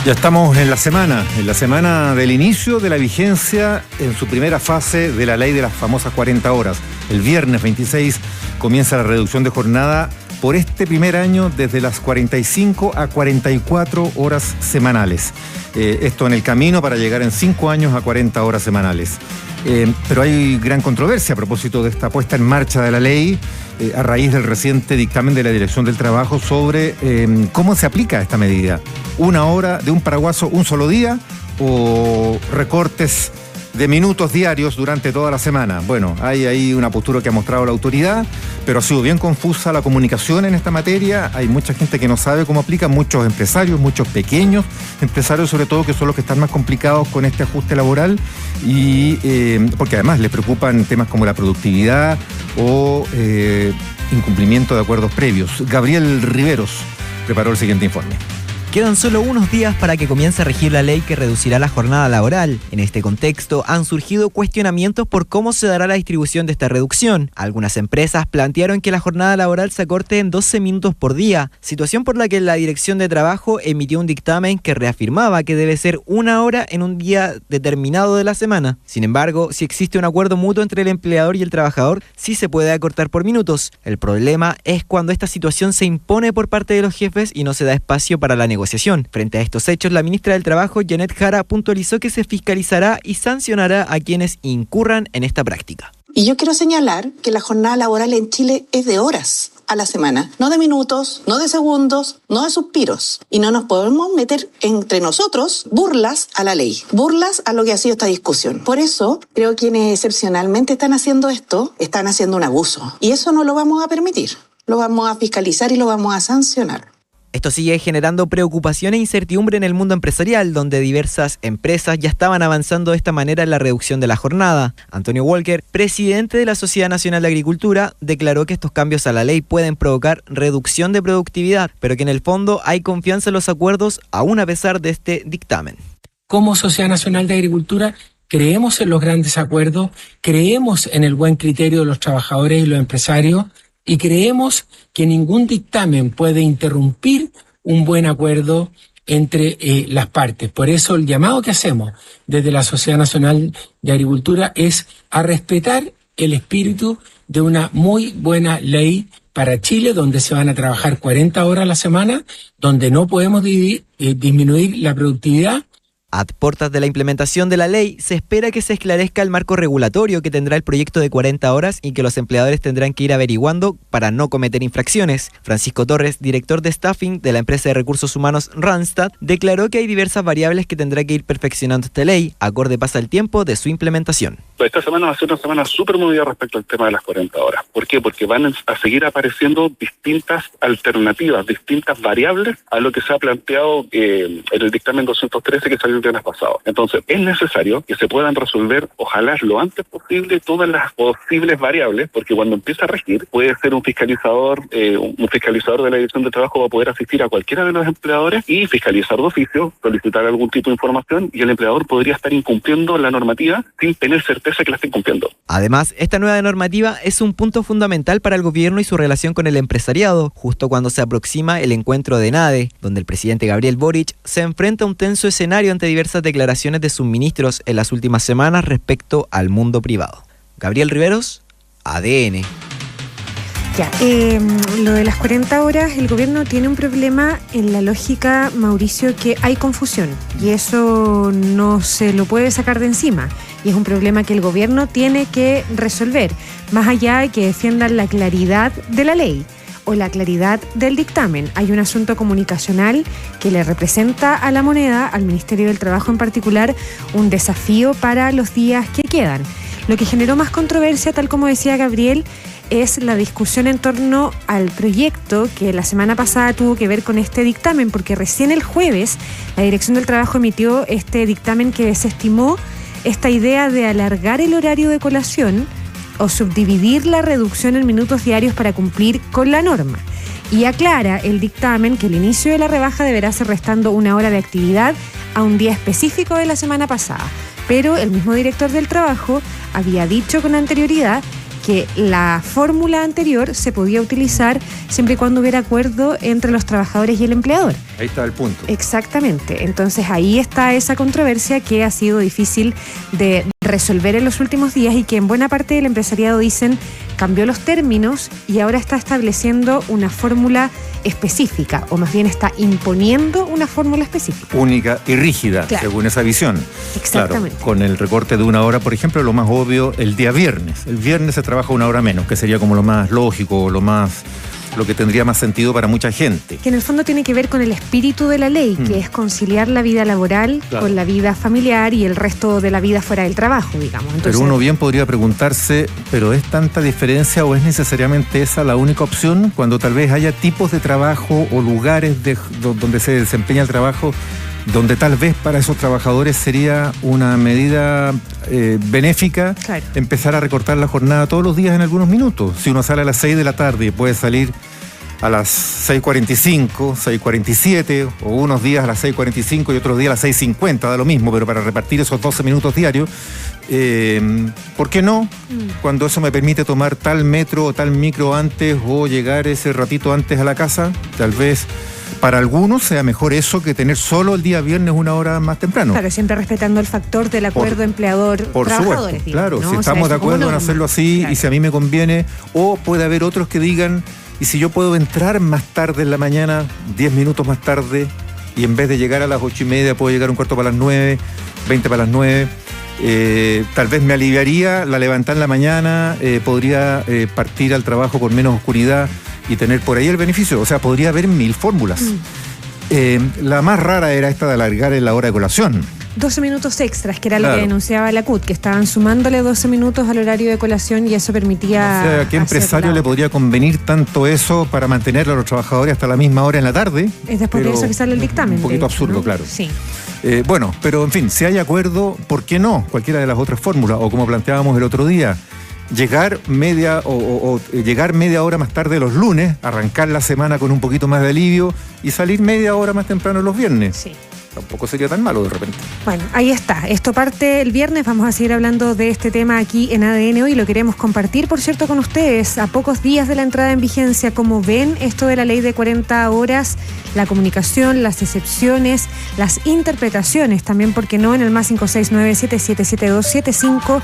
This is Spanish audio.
Ya estamos en la semana del inicio de la vigencia en su primera fase de la ley de las famosas 40 horas. El viernes 26 comienza la reducción de jornada por este primer año desde las 45 a 44 horas semanales. Esto en el camino para llegar en 5 años a 40 horas semanales. Pero hay gran controversia a propósito de esta puesta en marcha de la ley a raíz del reciente dictamen de la Dirección del Trabajo sobre cómo se aplica esta medida. ¿Una hora de un paraguaso un solo día o recortes de minutos diarios durante toda la semana? Bueno, hay ahí una postura que ha mostrado la autoridad, pero ha sido bien confusa la comunicación en esta materia. Hay mucha gente que no sabe cómo aplica, muchos empresarios, muchos pequeños empresarios sobre todo, que son los que están más complicados con este ajuste laboral, y porque además les preocupan temas como la productividad o incumplimiento de acuerdos previos. Gabriel Riveros preparó el siguiente informe. Quedan solo unos días para que comience a regir la ley que reducirá la jornada laboral. En este contexto han surgido cuestionamientos por cómo se dará la distribución de esta reducción. Algunas empresas plantearon que la jornada laboral se acorte en 12 minutos por día, situación por la que la Dirección de Trabajo emitió un dictamen que reafirmaba que debe ser 1 hora en un día determinado de la semana. Sin embargo, si existe un acuerdo mutuo entre el empleador y el trabajador, sí se puede acortar por minutos. El problema es cuando esta situación se impone por parte de los jefes y no se da espacio para la negociación. Frente a estos hechos, la ministra del Trabajo, Janet Jara, puntualizó que se fiscalizará y sancionará a quienes incurran en esta práctica. Y yo quiero señalar que la jornada laboral en Chile es de horas a la semana, no de minutos, no de segundos, no de suspiros. Y no nos podemos meter entre nosotros burlas a la ley, burlas a lo que ha sido esta discusión. Por eso, creo que quienes excepcionalmente están haciendo esto, están haciendo un abuso. Y eso no lo vamos a permitir. Lo vamos a fiscalizar y lo vamos a sancionar. Esto sigue generando preocupación e incertidumbre en el mundo empresarial, donde diversas empresas ya estaban avanzando de esta manera en la reducción de la jornada. Antonio Walker, presidente de la Sociedad Nacional de Agricultura, declaró que estos cambios a la ley pueden provocar reducción de productividad, pero que en el fondo hay confianza en los acuerdos, aún a pesar de este dictamen. Como Sociedad Nacional de Agricultura, creemos en los grandes acuerdos, creemos en el buen criterio de los trabajadores y los empresarios, y creemos que ningún dictamen puede interrumpir un buen acuerdo entre las partes. Por eso el llamado que hacemos desde la Sociedad Nacional de Agricultura es a respetar el espíritu de una muy buena ley para Chile, donde se van a trabajar 40 horas a la semana, donde no podemos disminuir la productividad. A puertas de la implementación de la ley, se espera que se esclarezca el marco regulatorio que tendrá el proyecto de 40 horas y que los empleadores tendrán que ir averiguando para no cometer infracciones. Francisco Torres, director de staffing de la empresa de recursos humanos Randstad, declaró que hay diversas variables que tendrá que ir perfeccionando esta ley, acorde pasa el tiempo de su implementación. Esta semana va a ser una semana súper movida respecto al tema de las 40 horas. ¿Por qué? Porque van a seguir apareciendo distintas alternativas, distintas variables a lo que se ha planteado en el dictamen 213 que salió el viernes pasado. Entonces, es necesario que se puedan resolver, ojalá lo antes posible, todas las posibles variables, porque cuando empieza a regir, puede ser un fiscalizador de la Dirección de Trabajo va a poder asistir a cualquiera de los empleadores y fiscalizar de oficio, solicitar algún tipo de información, y el empleador podría estar incumpliendo la normativa sin tener certeza que la estén cumpliendo. Además, esta nueva normativa es un punto fundamental para el gobierno y su relación con el empresariado, justo cuando se aproxima el encuentro de NADE, donde el presidente Gabriel Boric se enfrenta a un tenso escenario ante diversas declaraciones de sus ministros en las últimas semanas respecto al mundo privado. Gabriel Riveros, ADN. Ya, lo de las 40 horas, el gobierno tiene un problema en la lógica, Mauricio, que hay confusión y eso no se lo puede sacar de encima. Y es un problema que el gobierno tiene que resolver, más allá de que defiendan la claridad de la ley o la claridad del dictamen. Hay un asunto comunicacional que le representa a la moneda, al Ministerio del Trabajo en particular, un desafío para los días que quedan. Lo que generó más controversia, tal como decía Gabriel, es la discusión en torno al proyecto que la semana pasada tuvo que ver con este dictamen, porque recién el jueves la Dirección del Trabajo emitió este dictamen que desestimó esta idea de alargar el horario de colación o subdividir la reducción en minutos diarios para cumplir con la norma. Y aclara el dictamen que el inicio de la rebaja deberá ser restando 1 hora de actividad a un día específico de la semana pasada. Pero el mismo director del trabajo había dicho con anterioridad que la fórmula anterior se podía utilizar siempre y cuando hubiera acuerdo entre los trabajadores y el empleador. Ahí está el punto. Exactamente. Entonces ahí está esa controversia que ha sido difícil de resolver en los últimos días y que en buena parte del empresariado dicen cambió los términos y ahora está estableciendo una fórmula específica, o más bien está imponiendo una fórmula específica. Única y rígida, claro, según esa visión. Exactamente. Claro, con el recorte de 1 hora, por ejemplo, lo más obvio, el día viernes. El viernes se trabaja 1 hora menos, que sería como lo más lógico, lo que tendría más sentido para mucha gente. Que en el fondo tiene que ver con el espíritu de la ley, que es conciliar la vida laboral con la vida familiar y el resto de la vida fuera del trabajo, digamos. Entonces, pero uno bien podría preguntarse, ¿pero es tanta diferencia o es necesariamente esa la única opción cuando tal vez haya tipos de trabajo o lugares donde se desempeña el trabajo donde tal vez para esos trabajadores sería una medida benéfica, claro, empezar a recortar la jornada todos los días en algunos minutos? Si uno sale a las 6 de la tarde y puede salir a las 6:45, 6:47, o unos días a las 6:45 y otros días a las 6:50, da lo mismo, pero para repartir esos 12 minutos diarios, ¿por qué no? Cuando eso me permite tomar tal metro o tal micro antes o llegar ese ratito antes a la casa, tal vez para algunos sea mejor eso que tener solo el día viernes 1 hora más temprano. Claro, siempre respetando el factor del acuerdo empleador-trabajadores. Supuesto, claro, ¿no? Si estamos de acuerdo en hacerlo así, claro, y si a mí me conviene, o puede haber otros que digan, y si yo puedo entrar más tarde en la mañana, 10 minutos más tarde, y en vez de llegar a las 8:30 puedo llegar 8:45, 20 para las 9, tal vez me aliviaría la levantada en la mañana, podría partir al trabajo con menos oscuridad y tener por ahí el beneficio. O sea, podría haber 1000 fórmulas. La más rara era esta de alargar en la hora de colación. 12 minutos extras, que era claro, lo que denunciaba la CUT, que estaban sumándole 12 minutos al horario de colación y eso permitía... O sea, ¿a qué empresario le podría convenir tanto eso para mantener a los trabajadores hasta la misma hora en la tarde? Es después de eso que sale el dictamen. Un poquito absurdo, ¿no? Claro. Sí. Bueno, pero en fin, si hay acuerdo, ¿por qué no? Cualquiera de las otras fórmulas, o como planteábamos el otro día, llegar media hora más tarde los lunes, arrancar la semana con un poquito más de alivio y salir media hora más temprano los viernes. Sí. Tampoco sería tan malo de repente. Bueno, ahí está. Esto parte el viernes. Vamos a seguir hablando de este tema aquí en ADN Hoy. Lo queremos compartir, por cierto, con ustedes. A pocos días de la entrada en vigencia, ¿cómo ven esto de la ley de 40 horas? La comunicación, las excepciones, las interpretaciones también, ¿por qué no? En el +569-777275